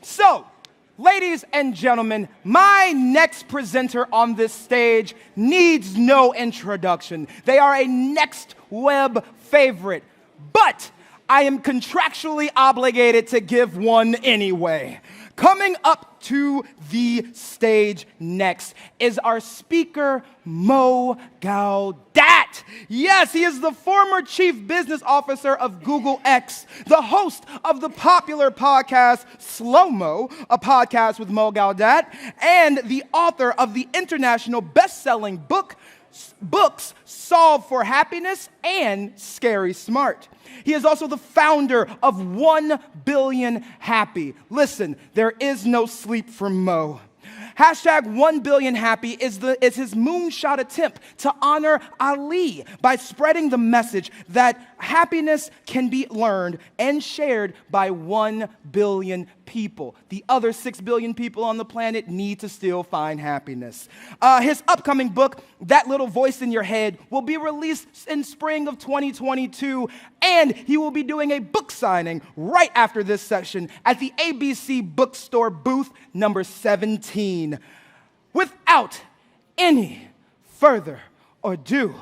So, ladies and gentlemen, my next presenter on this stage needs no introduction. They are a next web favorite, but I am contractually obligated to give one anyway. Coming up to the stage next is our speaker, Mo Gawdat. Yes, he is the former chief business officer of Google X, the host of the popular podcast Slow-Mo, a podcast with Mo Gawdat, and the author of the international best-selling books Solve for Happiness and Scary Smart. He is also the founder of 1 Billion Happy. Listen, there is no sleep for Mo. Hashtag 1 Billion Happy is his moonshot attempt to honor Ali by spreading the message that happiness can be learned and shared by 1 billion people. The other 6 billion people on the planet need to still find happiness. His upcoming book, That Little Voice in Your Head, will be released in spring of 2022, and he will be doing a book signing right after this session at the ABC Bookstore booth number 17. Without any further ado,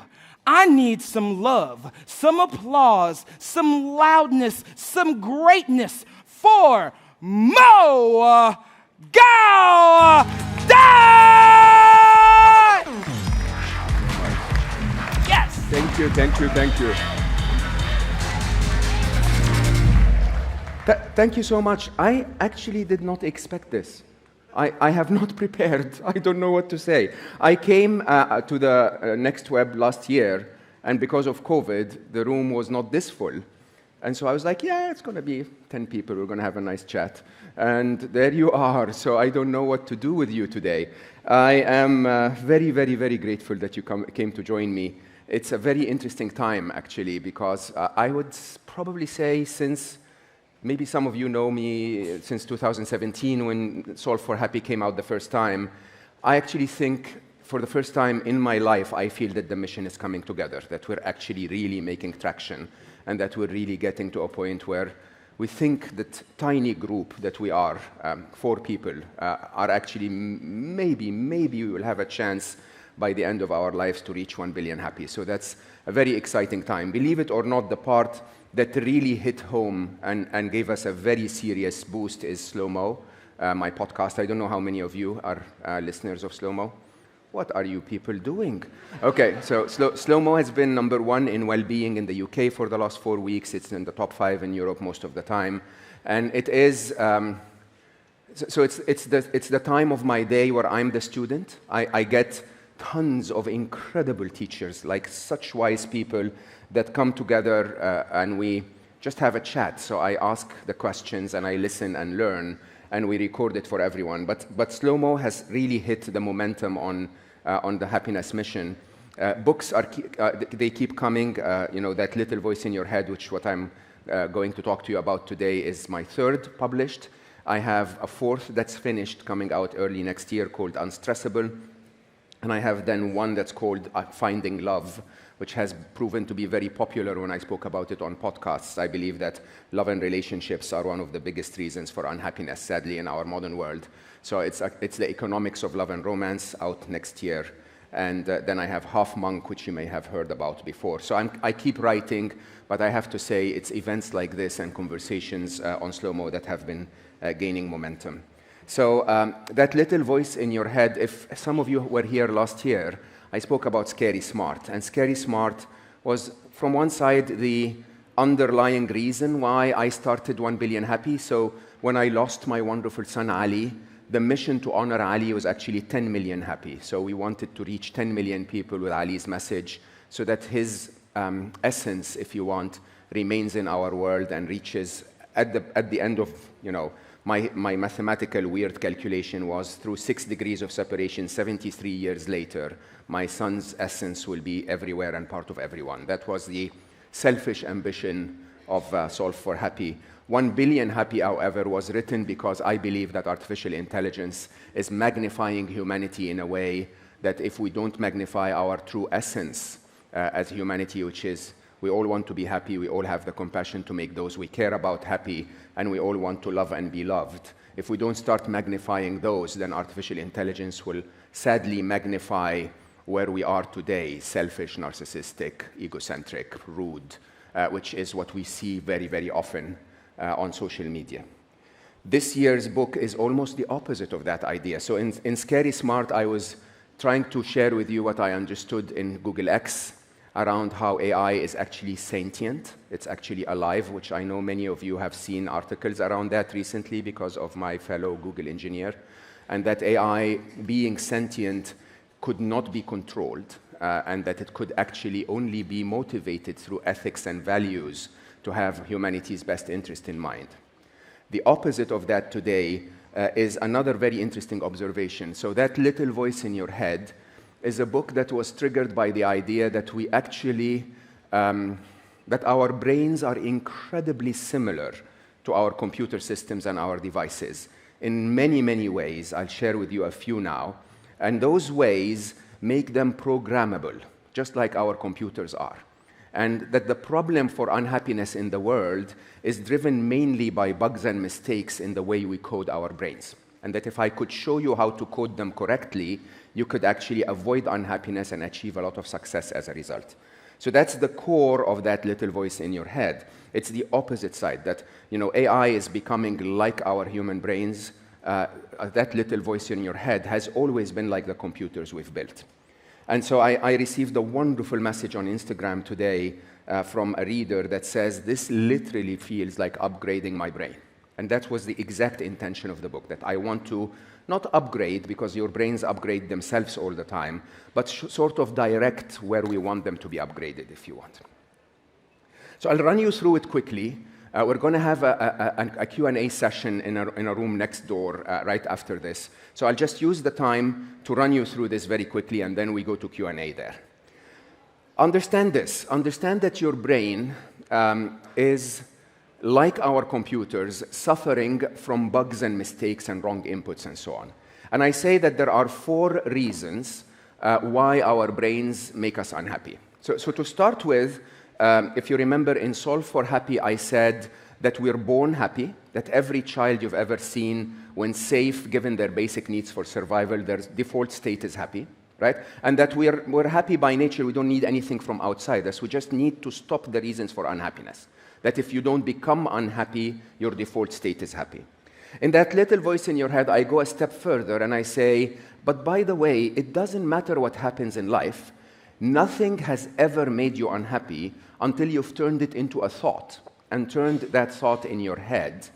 I need some love, some applause, some loudness, some greatness for Mo Gawdat! Yes! Thank you. Thank you so much. I actually did not expect this. I have not prepared. I don't know what to say. I came to the Next Web last year, and because of COVID, the room was not this full. And so I was like, yeah, it's going to be 10 people. We're going to have a nice chat. And there you are. So I don't know what to do with you today. I am very, very, very grateful that you came to join me. It's a very interesting time, actually, because I would probably say since, maybe some of you know me since 2017 when Solve for Happy came out the first time. I actually think for the first time in my life, I feel that the mission is coming together, that we're actually really making traction, and that we're really getting to a point where we think that tiny group that we are, 4 people, are actually maybe we will have a chance by the end of our lives to reach 1 billion happy. So that's a very exciting time. Believe it or not, the part that really hit home and gave us a very serious boost is Slow-Mo, my podcast. I don't know how many of you are listeners of Slow-Mo. What are you people doing? Okay, so Slow-Mo has been #1 in well-being in the UK for the last 4 weeks. It's in the top 5 in Europe most of the time. And it is, it's the time of my day where I'm the student. I get tons of incredible teachers, like such wise people that come together and we just have a chat. So I ask the questions and I listen and learn, and we record it for everyone. But Slow-Mo has really hit the momentum on the happiness mission. Books they keep coming. That Little Voice in Your Head, which what I'm going to talk to you about today, is my 3rd published. I have a 4th that's finished coming out early next year called Unstressable. And I have then one that's called Finding Love, which has proven to be very popular when I spoke about it on podcasts. I believe that love and relationships are one of the biggest reasons for unhappiness, sadly, in our modern world. So it's the economics of love and romance, out next year. And then I have Half Monk, which you may have heard about before. So I keep writing, but I have to say it's events like this and conversations on Slow-Mo that have been gaining momentum. So that little voice in your head, if some of you were here last year, I spoke about Scary Smart. And Scary Smart was, from one side, the underlying reason why I started 1 Billion Happy. So when I lost my wonderful son, Ali, the mission to honor Ali was actually 10 million happy. So we wanted to reach 10 million people with Ali's message so that his essence, if you want, remains in our world and reaches at the end of, my mathematical weird calculation was through 6 degrees of separation, 73 years later, my son's essence will be everywhere and part of everyone. That was the selfish ambition of Solve for Happy. 1 Billion Happy, however, was written because I believe that artificial intelligence is magnifying humanity in a way that if we don't magnify our true essence as humanity, which is we all want to be happy, we all have the compassion to make those we care about happy, and we all want to love and be loved. If we don't start magnifying those, then artificial intelligence will sadly magnify where we are today: selfish, narcissistic, egocentric, rude, which is what we see very, very often on social media. This year's book is almost the opposite of that idea. So in Scary Smart, I was trying to share with you what I understood in Google X around how AI is actually sentient. It's actually alive, which I know many of you have seen articles around that recently because of my fellow Google engineer, and that AI, being sentient, could not be controlled, and that it could actually only be motivated through ethics and values to have humanity's best interest in mind. The opposite of that today is another very interesting observation. So that little voice in your head is a book that was triggered by the idea that we actually, that our brains are incredibly similar to our computer systems and our devices in many, many ways. I'll share with you a few now. And those ways make them programmable, just like our computers are. And that the problem for unhappiness in the world is driven mainly by bugs and mistakes in the way we code our brains. And that if I could show you how to code them correctly, you could actually avoid unhappiness and achieve a lot of success as a result. So that's the core of that little voice in your head. It's the opposite side, that AI is becoming like our human brains. That little voice in your head has always been like the computers we've built. And so I received a wonderful message on Instagram today from a reader that says, this literally feels like upgrading my brain. And that was the exact intention of the book, that I want to not upgrade, because your brains upgrade themselves all the time, but sort of direct where we want them to be upgraded, if you want. So I'll run you through it quickly. We're going to have a Q&A session in a room next door right after this. So I'll just use the time to run you through this very quickly, and then we go to Q&A there. Understand this. Understand that your brain is, like our computers, suffering from bugs and mistakes and wrong inputs and so on. And I say that there are 4 reasons why our brains make us unhappy. So to start with, if you remember in Solve for Happy, I said that we're born happy, that every child you've ever seen, when safe, given their basic needs for survival, their default state is happy, right? And that we're happy by nature. We don't need anything from outside us. We just need to stop the reasons for unhappiness. That if you don't become unhappy, your default state is happy. In that little voice in your head, I go a step further and I say, but by the way, it doesn't matter what happens in life. Nothing has ever made you unhappy until you've turned it into a thought and turned that thought in your head.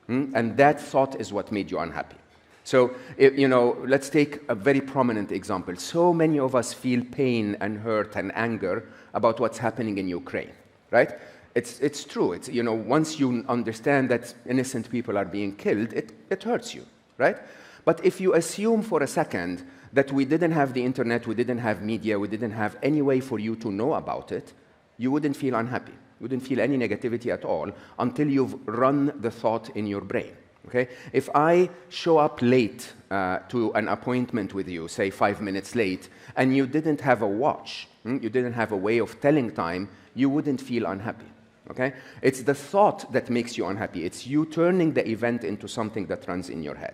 And that thought is what made you unhappy. So, let's take a very prominent example. So many of us feel pain and hurt and anger about what's happening in Ukraine, right? It's true. It's, once you understand that innocent people are being killed, it hurts you, right? But if you assume for a second that we didn't have the internet, we didn't have media, we didn't have any way for you to know about it, you wouldn't feel unhappy. You wouldn't feel any negativity at all until you've run the thought in your brain, okay? If I show up late to an appointment with you, say 5 minutes late, and you didn't have a watch, you didn't have a way of telling time, you wouldn't feel unhappy. Okay? It's the thought that makes you unhappy. It's you turning the event into something that runs in your head.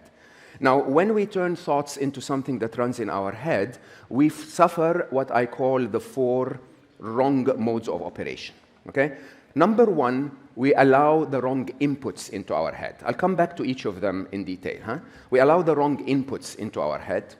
Now, when we turn thoughts into something that runs in our head, we suffer what I call the 4 wrong modes of operation. Okay? Number 1, we allow the wrong inputs into our head. I'll come back to each of them in detail. We allow the wrong inputs into our head.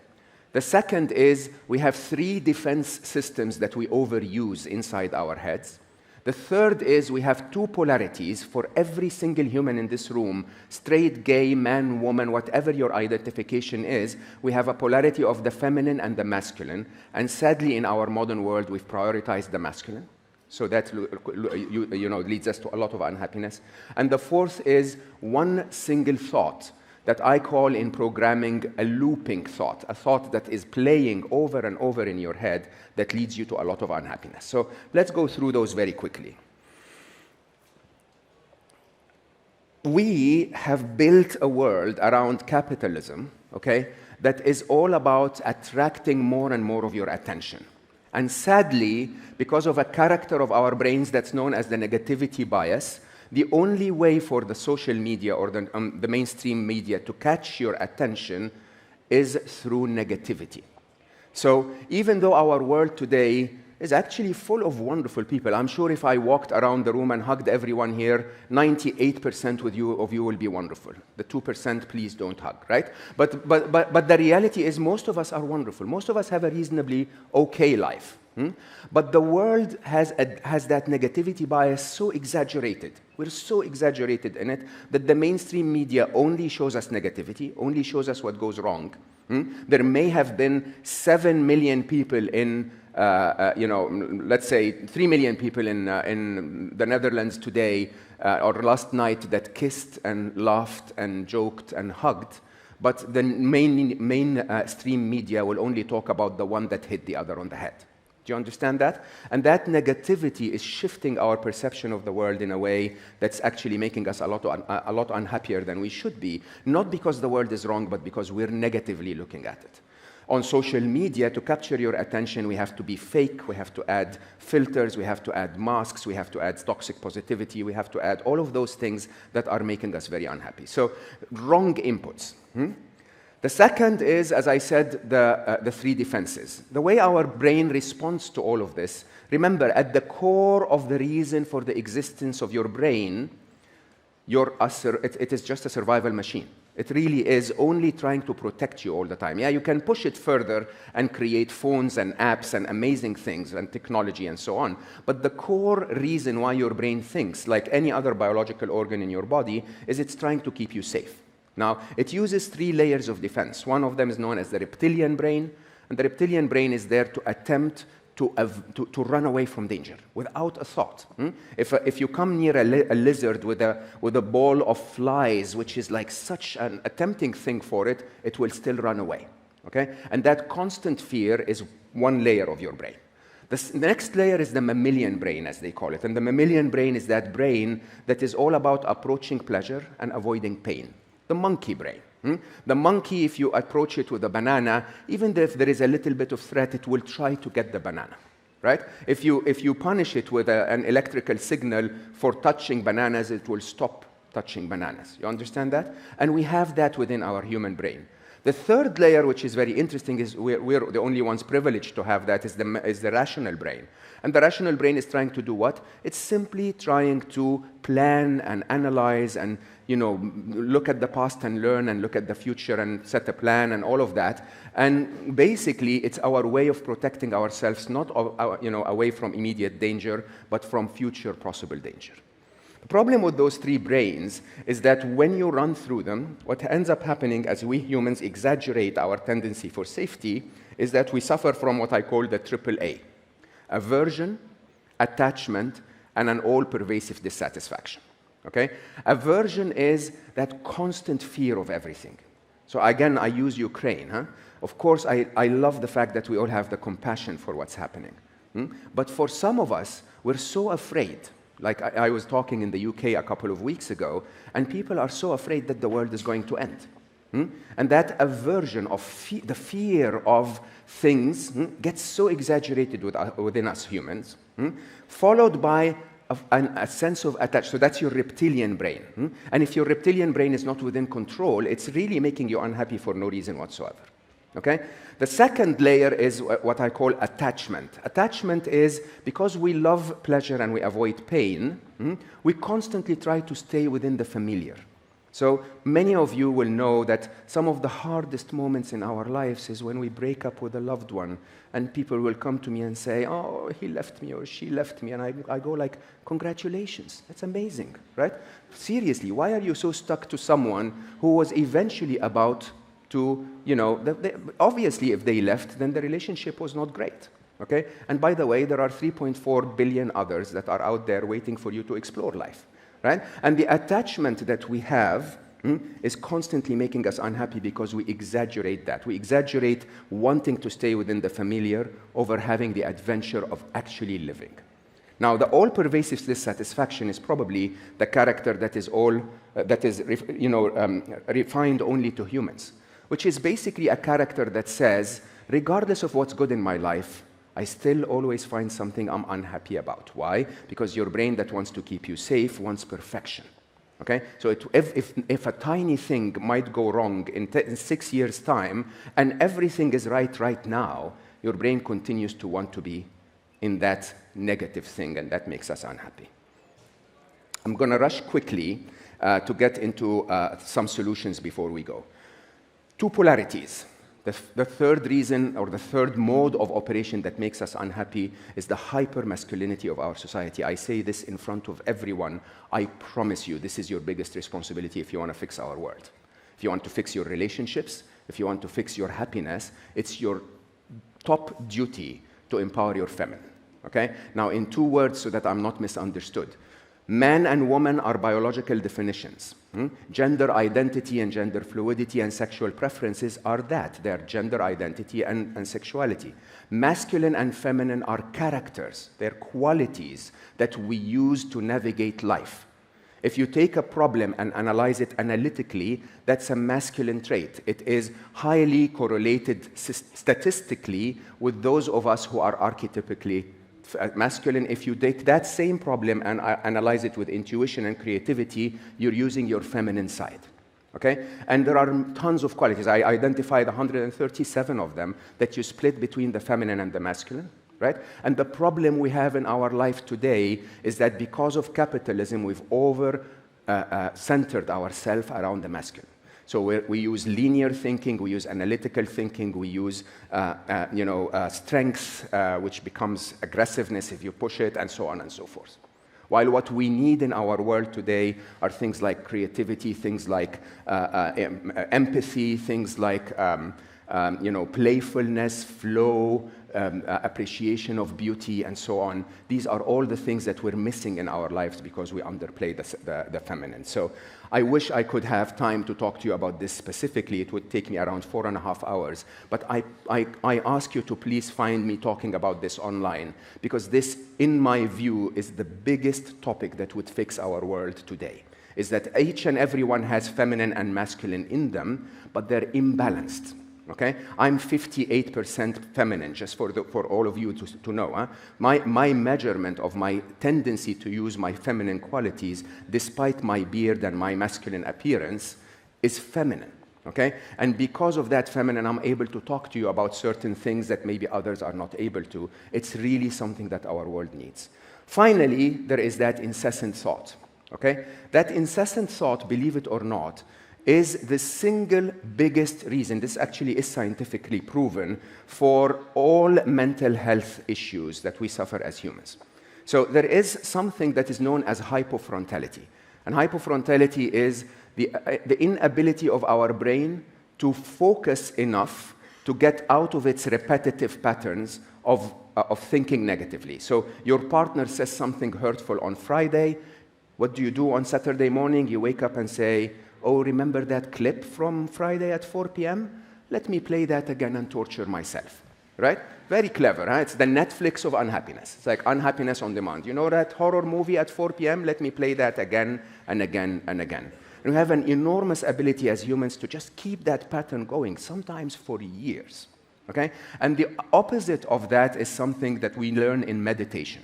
The second is we have 3 defense systems that we overuse inside our heads. The third is we have 2 polarities for every single human in this room, straight, gay, man, woman, whatever your identification is. We have a polarity of the feminine and the masculine. And sadly, in our modern world, we've prioritized the masculine. So that leads us to a lot of unhappiness. And the fourth is one single thought that I call in programming a looping thought, a thought that is playing over and over in your head that leads you to a lot of unhappiness. So let's go through those very quickly. We have built a world around capitalism, okay, that is all about attracting more and more of your attention. And sadly, because of a character of our brains that's known as the negativity bias, the only way for the social media or the mainstream media to catch your attention is through negativity. So even though our world today is actually full of wonderful people, I'm sure if I walked around the room and hugged everyone here, 98% of you will be wonderful. The 2%, please don't hug, right? But the reality is most of us are wonderful. Most of us have a reasonably okay life. But the world has that negativity bias so exaggerated. We're so exaggerated in it that the mainstream media only shows us negativity, only shows us what goes wrong. There may have been 7 million people in, let's say 3 million people in the Netherlands today or last night that kissed and laughed and joked and hugged, but the mainstream media will only talk about the one that hit the other on the head. Do you understand that? And that negativity is shifting our perception of the world in a way that's actually making us a lot unhappier than we should be, not because the world is wrong, but because we're negatively looking at it. On social media, to capture your attention, we have to be fake, we have to add filters, we have to add masks, we have to add toxic positivity, we have to add all of those things that are making us very unhappy. So, wrong inputs. The second is, as I said, the three defenses. The way our brain responds to all of this, remember, at the core of the reason for the existence of your brain, it is just a survival machine. It really is only trying to protect you all the time. Yeah, you can push it further and create phones and apps and amazing things and technology and so on. But the core reason why your brain thinks, like any other biological organ in your body, is it's trying to keep you safe. Now, it uses 3 layers of defense. One of them is known as the reptilian brain, and the reptilian brain is there to attempt to run away from danger without a thought. If you come near a lizard with a ball of flies, which is like such an tempting thing for it, it will still run away. Okay? And that constant fear is one layer of your brain. The next layer is the mammalian brain, as they call it. And the mammalian brain is that brain that is all about approaching pleasure and avoiding pain. The monkey brain. The monkey, if you approach it with a banana, even if there is a little bit of threat, it will try to get the banana, right? If you punish it with an electrical signal for touching bananas, it will stop touching bananas. You understand that? And we have that within our human brain. The third layer, which is very interesting, is we're the only ones privileged to have that, is the rational brain. And the rational brain is trying to do what? It's simply trying to plan and analyze and look at the past and learn and look at the future and set a plan and all of that. And basically, it's our way of protecting ourselves, not away from immediate danger, but from future possible danger. The problem with those 3 brains is that when you run through them, what ends up happening as we humans exaggerate our tendency for safety is that we suffer from what I call the AAA: aversion, attachment, and an all-pervasive dissatisfaction. Okay? Aversion is that constant fear of everything. So again, I use Ukraine. Of course, I love the fact that we all have the compassion for what's happening. But for some of us, we're so afraid. Like I was talking in the UK a couple of weeks ago, and people are so afraid that the world is going to end. And that aversion of the fear of things gets so exaggerated within us humans, followed by a sense of attachment. So that's your reptilian brain. And if your reptilian brain is not within control, it's really making you unhappy for no reason whatsoever. Okay? The second layer is what I call attachment. Attachment is because we love pleasure and we avoid pain, we constantly try to stay within the familiar. So many of you will know that some of the hardest moments in our lives is when we break up with a loved one and people will come to me and say, oh, he left me or she left me. And I go like, congratulations, that's amazing, right? Seriously, why are you so stuck to someone who was eventually about to, obviously if they left, then the relationship was not great, okay? And by the way, there are 3.4 billion others that are out there waiting for you to explore life, right? And the attachment that we have is constantly making us unhappy because we exaggerate that. We exaggerate wanting to stay within the familiar over having the adventure of actually living. Now, the all-pervasive dissatisfaction is probably the character that is refined only to humans, which is basically a character that says, regardless of what's good in my life, I still always find something I'm unhappy about. Why? Because your brain that wants to keep you safe wants perfection. Okay? So if a tiny thing might go wrong in 6 years' time, and everything is right now, your brain continues to want to be in that negative thing, and that makes us unhappy. I'm going to rush quickly to get into some solutions before we go. 2 polarities. The third reason, or the third mode of operation that makes us unhappy is the hyper-masculinity of our society. I say this in front of everyone. I promise you, this is your biggest responsibility if you want to fix our world. If you want to fix your relationships, if you want to fix your happiness, it's your top duty to empower your feminine. Okay? Now, in 2 words so that I'm not misunderstood. Man and woman are biological definitions. Gender identity and gender fluidity and sexual preferences are that. They are gender identity and sexuality. Masculine and feminine are characters. They're qualities that we use to navigate life. If you take a problem and analyze it analytically, that's a masculine trait. It is highly correlated statistically with those of us who are archetypically masculine. If you take that same problem and analyze it with intuition and creativity, you're using your feminine side. Okay? And there are tons of qualities. I identified 137 of them that you split between the feminine and the masculine. Right? And the problem we have in our life today is that because of capitalism, we've centered ourselves around the masculine. So we use linear thinking, we use analytical thinking, we use strength, which becomes aggressiveness if you push it, and so on and so forth. While what we need in our world today are things like creativity, things like empathy, things like playfulness, flow, appreciation of beauty, and so on. These are all the things that we're missing in our lives because we underplay the feminine. So I wish I could have time to talk to you about this specifically. It would take me around 4.5 hours. But I ask you to please find me talking about this online, because this, in my view, is the biggest topic that would fix our world today. Is that each and everyone has feminine and masculine in them, but they're imbalanced. Okay? I'm 58% feminine, just for all of you to know. Huh? My measurement of my tendency to use my feminine qualities, despite my beard and my masculine appearance, is feminine. Okay? And because of that feminine, I'm able to talk to you about certain things that maybe others are not able to. It's really something that our world needs. Finally, there is that incessant thought. Okay? That incessant thought, believe it or not, is the single biggest reason, this actually is scientifically proven, for all mental health issues that we suffer as humans. So there is something that is known as hypofrontality. And hypofrontality is the inability of our brain to focus enough to get out of its repetitive patterns of thinking negatively. So your partner says something hurtful on Friday. What do you do on Saturday morning? You wake up and say, oh, remember that clip from Friday at 4 p.m.? Let me play that again and torture myself, right? Very clever, huh? It's the Netflix of unhappiness. It's like unhappiness on demand. You know that horror movie at 4 p.m.? Let me play that again and again and again. And we have an enormous ability as humans to just keep that pattern going, sometimes for years, okay? And the opposite of that is something that we learn in meditation.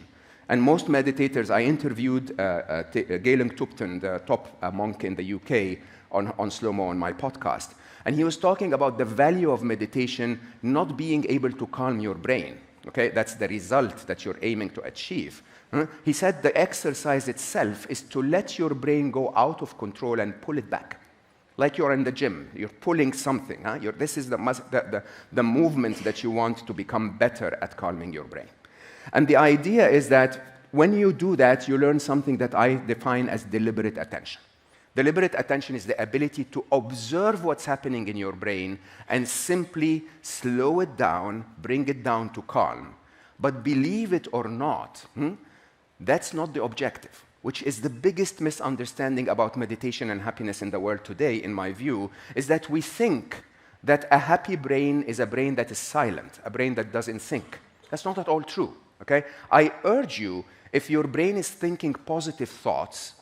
And most meditators, I interviewed Galen Tupton, the top monk in the UK, on Slow-Mo on my podcast. And he was talking about the value of meditation not being able to calm your brain. Okay? That's the result that you're aiming to achieve. He said the exercise itself is to let your brain go out of control and pull it back. Like you're in the gym, you're pulling something. Huh? This is the movement that you want to become better at calming your brain. And the idea is that when you do that, you learn something that I define as deliberate attention. Deliberate attention is the ability to observe what's happening in your brain and simply slow it down, bring it down to calm. But believe it or not, that's not the objective, which is the biggest misunderstanding about meditation and happiness in the world today, in my view, is that we think that a happy brain is a brain that is silent, a brain that doesn't think. That's not at all true. Okay? I urge you, if your brain is thinking positive thoughts,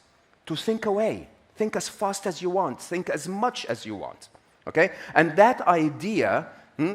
to think away. Think as fast as you want. Think as much as you want. Okay? And that idea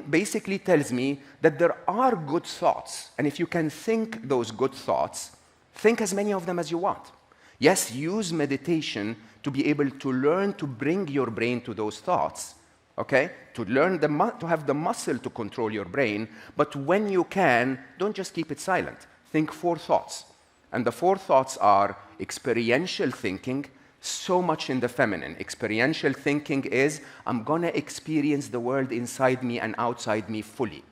basically tells me that there are good thoughts. And if you can think those good thoughts, think as many of them as you want. Yes, use meditation to be able to learn to bring your brain to those thoughts, okay? To learn to have the muscle to control your brain, but when you can, don't just keep it silent. Think 4 thoughts. And the 4 thoughts are experiential thinking, so much in the feminine. Experiential thinking is, I'm going to experience the world inside me and outside me fully.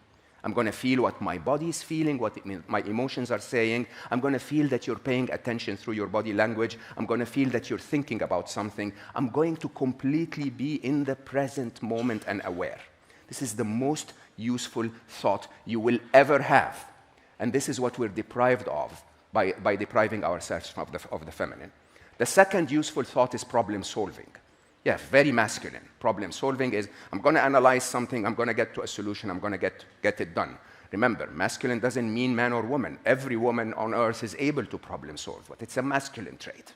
I'm going to feel what my body is feeling, what my emotions are saying. I'm going to feel that you're paying attention through your body language. I'm going to feel that you're thinking about something. I'm going to completely be in the present moment and aware. This is the most useful thought you will ever have. And this is what we're deprived of by depriving ourselves of the feminine. The second useful thought is problem solving. Yeah, very masculine. Problem solving is, I'm going to analyze something, I'm going to get to a solution, I'm going to get it done. Remember, masculine doesn't mean man or woman. Every woman on earth is able to problem solve, but it's a masculine trait.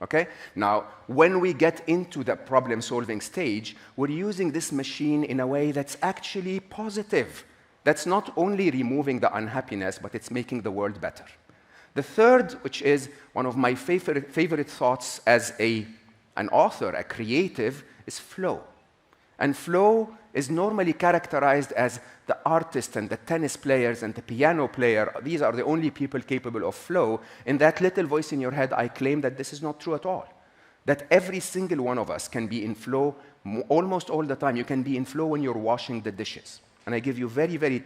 Okay? Now, when we get into the problem solving stage, we're using this machine in a way that's actually positive. That's not only removing the unhappiness, but it's making the world better. The third, which is one of my favorite thoughts as an author, a creative, is flow. And flow is normally characterized as the artist and the tennis players and the piano player. These are the only people capable of flow. In that little voice in your head, I claim that this is not true at all. That every single one of us can be in flow almost all the time. You can be in flow when you're washing the dishes. And I give you very, very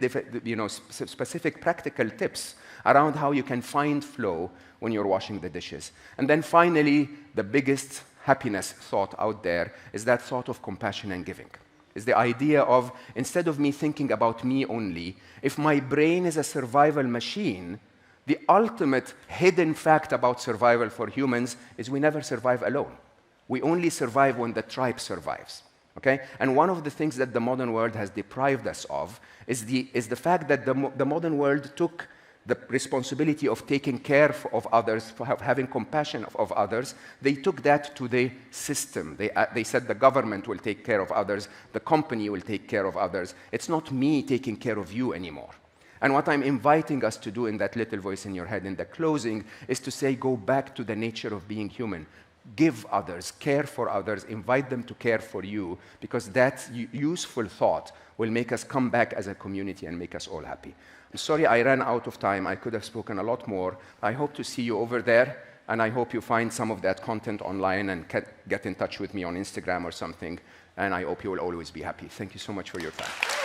specific practical tips around how you can find flow when you're washing the dishes. And then finally, the biggest happiness thought out there is that thought of compassion and giving. Is the idea of, instead of me thinking about me only, if my brain is a survival machine, the ultimate hidden fact about survival for humans is we never survive alone. We only survive when the tribe survives. Okay? And one of the things that the modern world has deprived us of is the fact that the modern world took the responsibility of taking care of others, for having compassion of others. They took that to the system. They said the government will take care of others, the company will take care of others. It's not me taking care of you anymore. And what I'm inviting us to do in that little voice in your head in the closing is to say, go back to the nature of being human. Give others, care for others, invite them to care for you, because that useful thought will make us come back as a community and make us all happy. I'm sorry I ran out of time. I could have spoken a lot more. I hope to see you over there, and I hope you find some of that content online and get in touch with me on Instagram or something, and I hope you will always be happy. Thank you so much for your time.